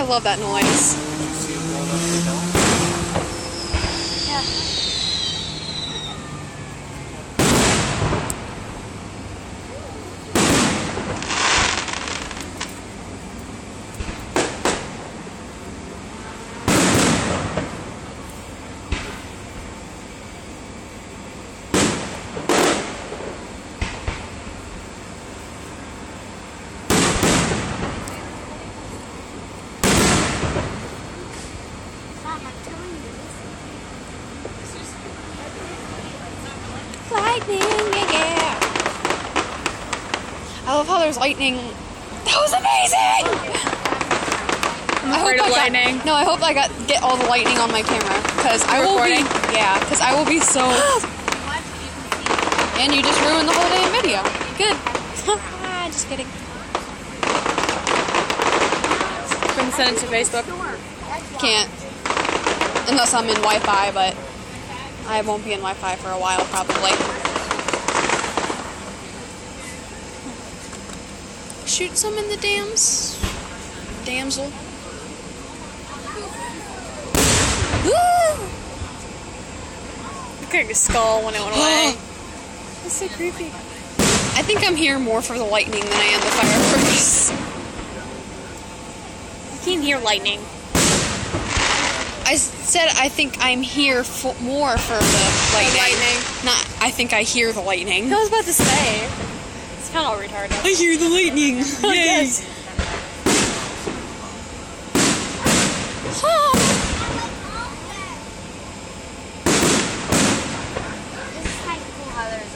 love that noise. Lightning, yeah. I love how there's lightning. That was amazing! I'm afraid of lightning. I hope I get all the lightning on my camera. Because I will be... Yeah, because I will be so... And you just ruined the whole damn video. Good. Just kidding. Couldn't send it to Facebook. Can't. Unless I'm in Wi-Fi, but I won't be in Wi-Fi for a while, probably. Shoot some in the dams. Damsel. Woo! Look at your skull when it went away. That's so creepy. I think I'm here more for the lightning than I am the fireworks. I can't hear lightning. I said I think I'm here more for the lightning. Not I think I hear the lightning. I was about to say. It's kind of retarded. I hear the lightning. Yay! Yes. This is kind of cool how there's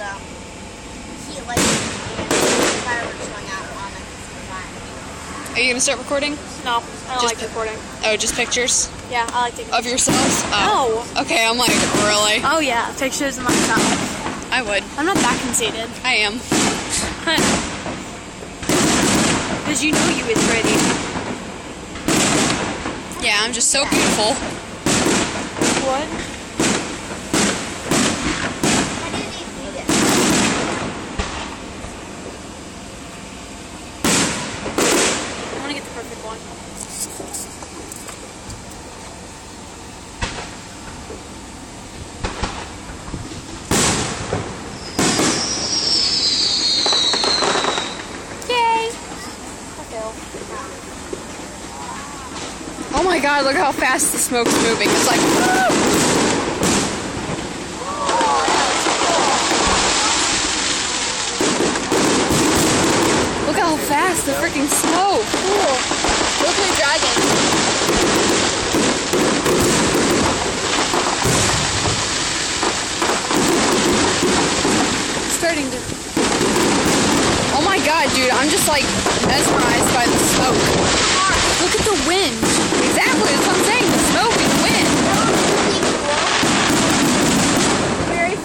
heat lightning and fireworks going out on at the same time. Are you gonna start recording? No, I don't like recording. Oh, just pictures Yeah, I like taking of yourself? Oh. No. Okay, I'm like, really? Oh yeah, pictures of myself. I would. I'm not that conceited. I am. Because you know you is pretty. Yeah, I'm just so beautiful. What? I didn't even need it. I want to get the perfect one. Oh my god, look how fast the smoke's moving. It's like, woo! Look how fast the freaking smoke. Cool. Look at the dragon. Starting to... Oh my god, dude, I'm just like mesmerized by the smoke. Look at the wind. Exactly, that's what I'm saying. The smoke and wind. Very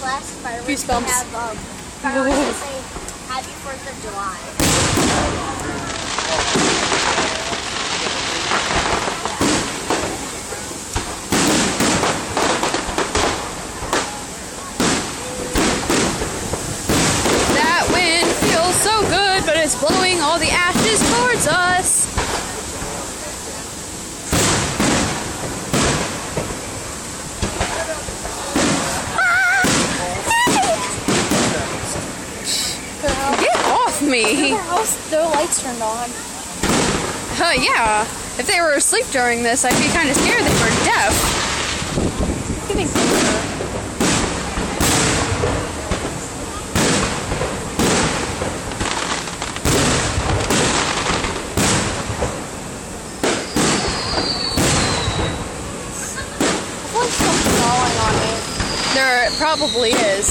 last fireworks Goosebumps. have fireworks that say Happy 4th of July. That wind feels so good, but it's blowing all the ashes towards us. Get off me! Their lights turned on. Yeah. If they were asleep during this, I'd be kind of scared they were deaf. Getting closer. There's something falling on me. There probably is.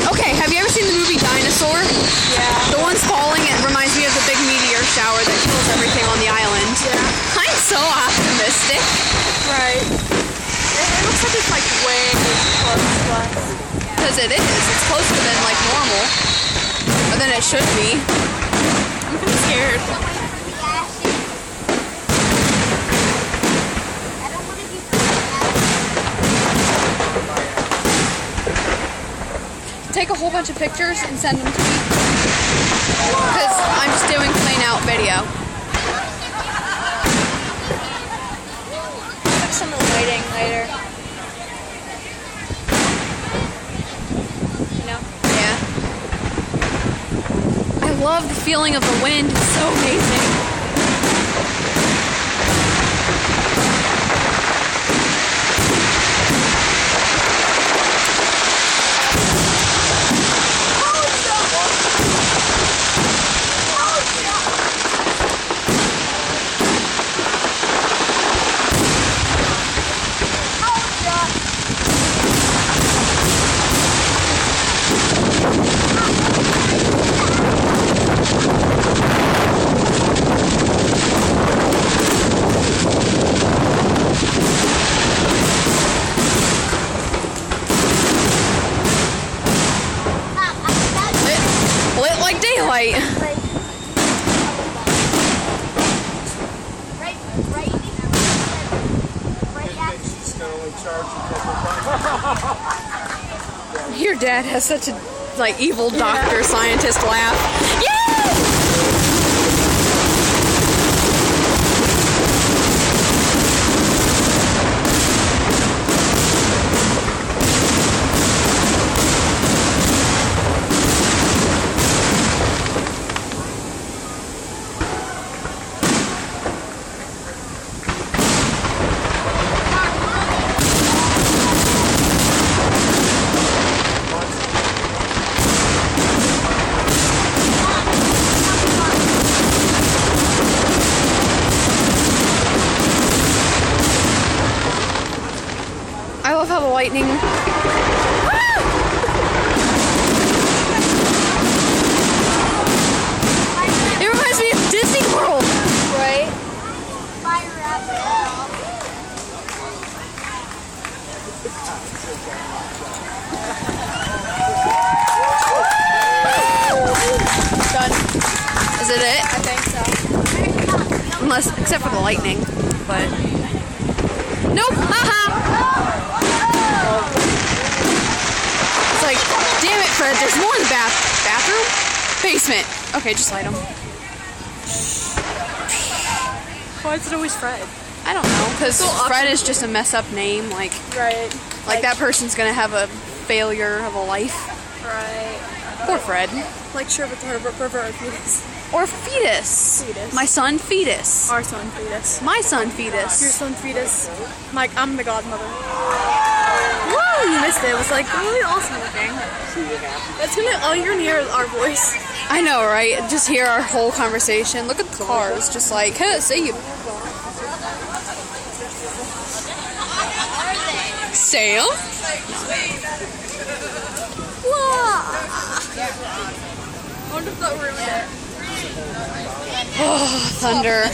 Okay, have you ever seen the movie Dinosaur? Yeah. The one's falling, it reminds me of the big meteor shower that kills everything on the island. Yeah. I'm so optimistic. Right. It looks like it's like way close to us. Because it is. It's closer than like normal. Or than it should be. I'm kind of scared. Take a whole bunch of pictures and send them to me. Because I'm just doing plain out video. Have some lighting later. You know? Yeah. I love the feeling of the wind. It's so amazing. Lit like daylight. Your dad has such a like evil doctor scientist laugh. Yeah! I love how the lightning. It reminds me of Disney World, Right? Done. Is it it? I think so. Unless, except for the lightning, but nope. Haha. It's like, damn it, Fred. There's more in the bathroom, basement. Okay, just light them. Why is it always Fred? I don't know, because So Fred is just a mess up name. Like Right. that person's gonna have a failure of a life. Right. Poor Fred. Like Sherbert the River Fetus. Or Fetus. Fetus. My son Fetus. Our son Fetus. My son Fetus. Your son Fetus. Mike, I'm the godmother. Whoa, you missed it. It was like really awesome looking. That's gonna, all you're gonna hear is our voice. I know, right? Just hear our whole conversation. Look at the cars, just like, hey, see you. Sam? I wonder if that were really there. Oh, thunder.